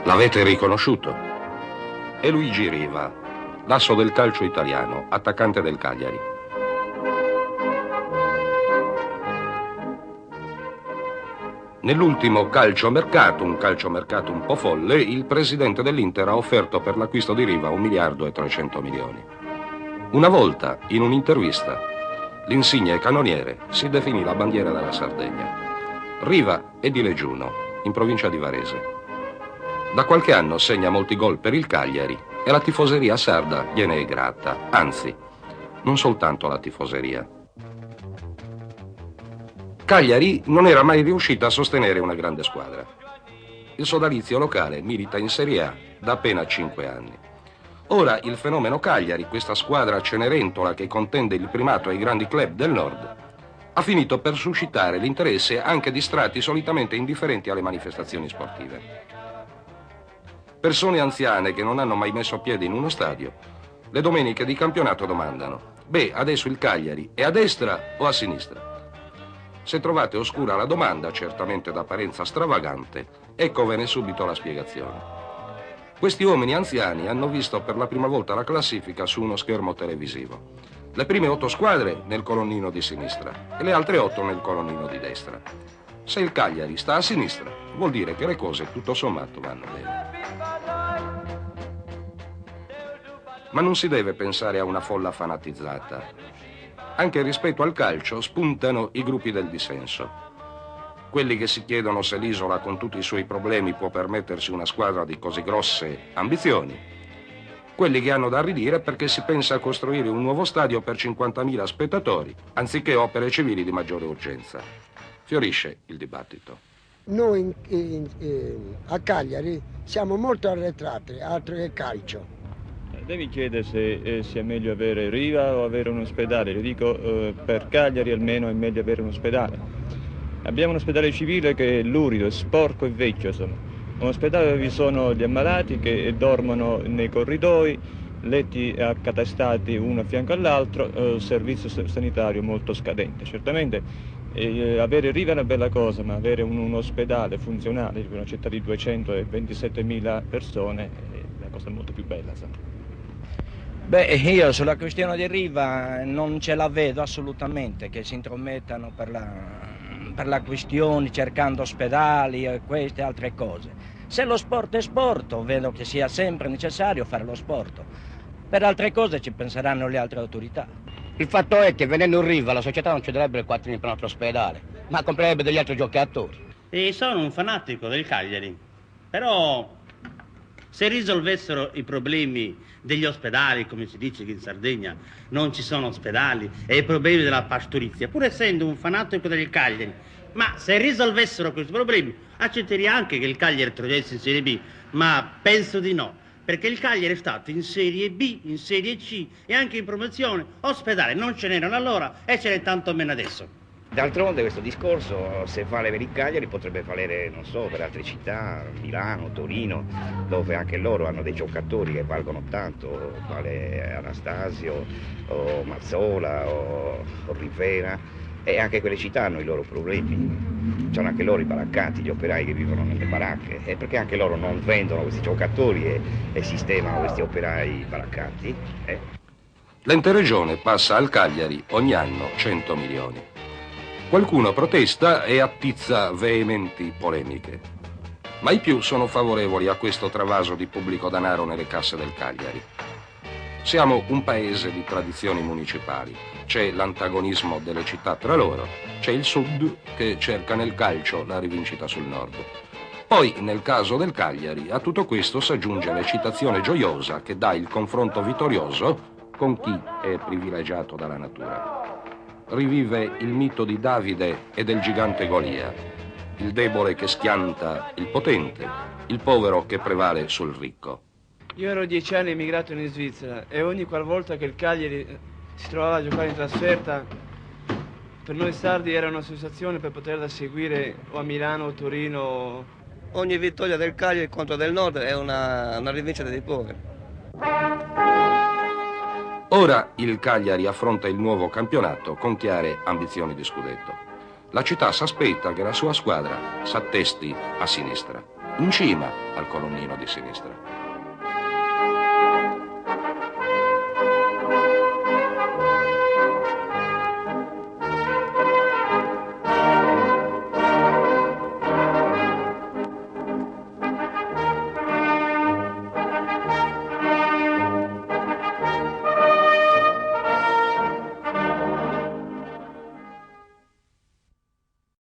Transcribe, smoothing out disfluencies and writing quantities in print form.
L'avete riconosciuto? È Luigi Riva, l'asso del calcio italiano, attaccante del Cagliari. Nell'ultimo calciomercato, un calciomercato un po' folle, il presidente dell'Inter ha offerto per l'acquisto di Riva 1 miliardo e 300 milioni. Una volta, in un'intervista, l'insigne cannoniere si definì la bandiera della Sardegna. Riva è di Leggiuno, in provincia di Varese. Da qualche anno segna molti gol per il Cagliari e la tifoseria sarda gliene è grata, anzi, non soltanto la tifoseria. Cagliari non era mai riuscita a sostenere una grande squadra. Il sodalizio locale milita in Serie A da appena 5 anni. Ora il fenomeno Cagliari, questa squadra cenerentola che contende il primato ai grandi club del nord, ha finito per suscitare l'interesse anche di strati solitamente indifferenti alle manifestazioni sportive. Persone anziane che non hanno mai messo piede in uno stadio, le domeniche di campionato domandano: beh, adesso il Cagliari è a destra o a sinistra? Se trovate oscura la domanda, certamente d'apparenza stravagante, eccovene subito la spiegazione. Questi uomini anziani hanno visto per la prima volta la classifica su uno schermo televisivo. Le prime 8 squadre nel colonnino di sinistra e le altre 8 nel colonnino di destra. Se il Cagliari sta a sinistra, vuol dire che le cose tutto sommato vanno bene. Ma non si deve pensare a una folla fanatizzata. Anche rispetto al calcio spuntano i gruppi del dissenso. Quelli che si chiedono se l'isola con tutti i suoi problemi può permettersi una squadra di così grosse ambizioni. Quelli che hanno da ridire perché si pensa a costruire un nuovo stadio per 50.000 spettatori, anziché opere civili di maggiore urgenza. Fiorisce il dibattito. Noi a Cagliari siamo molto arretrati, altro che calcio. Devi chiedere se sia meglio avere Riva o avere un ospedale. Io dico per Cagliari almeno è meglio avere un ospedale. Abbiamo un ospedale civile che è lurido, è sporco e vecchio. Insomma. Un ospedale dove vi sono gli ammalati che dormono nei corridoi, letti accatastati uno a fianco all'altro, servizio sanitario molto scadente. Certamente avere Riva è una bella cosa, ma avere un ospedale funzionale per una città di 227.000 persone è una cosa molto più bella. Insomma. Beh, io sulla questione di Riva non ce la vedo assolutamente che si intromettano per la questione cercando ospedali e queste altre cose. Se lo sport è sport, vedo che sia sempre necessario fare lo sport. Per altre cose ci penseranno le altre autorità. Il fatto è che venendo in Riva la società non ci darebbe il 4 per un altro ospedale, ma comprerebbe degli altri giocatori. E sono un fanatico del Cagliari, però se risolvessero i problemi degli ospedali, come si dice che in Sardegna non ci sono ospedali, e i problemi della pastorizia, pur essendo un fanatico del Cagliari, ma se risolvessero questi problemi, accetterei anche che il Cagliari retrocedesse in Serie B, ma penso di no, perché il Cagliari è stato in Serie B, in Serie C e anche in promozione, ospedale non ce n'erano allora e ce n'è tanto meno adesso. D'altronde questo discorso, se vale per il Cagliari, potrebbe valere, non so, per altre città, Milano, Torino, dove anche loro hanno dei giocatori che valgono tanto, vale Anastasio, o Mazzola, o Rivera, e anche quelle città hanno i loro problemi. C'hanno anche loro i baraccati, gli operai che vivono nelle baracche, e perché anche loro non vendono questi giocatori e sistemano questi operai baraccati? L'ente regione passa al Cagliari ogni anno 100 milioni. Qualcuno protesta e attizza veementi polemiche. Ma i più sono favorevoli a questo travaso di pubblico denaro nelle casse del Cagliari. Siamo un paese di tradizioni municipali. C'è l'antagonismo delle città tra loro. C'è il sud che cerca nel calcio la rivincita sul nord. Poi, nel caso del Cagliari, a tutto questo si aggiunge l'eccitazione gioiosa che dà il confronto vittorioso con chi è privilegiato dalla natura. Rivive il mito di Davide e del gigante Golia, il debole che schianta il potente, il povero che prevale sul ricco. Io ero 10 anni emigrato in Svizzera e ogni qualvolta che il Cagliari si trovava a giocare in trasferta, per noi sardi era una sensazione per poterla seguire o a Milano o Torino. Ogni vittoria del Cagliari contro del Nord è una rivincita dei poveri. Ora il Cagliari affronta il nuovo campionato con chiare ambizioni di scudetto. La città s'aspetta che la sua squadra s'attesti a sinistra, in cima al colonnino di sinistra.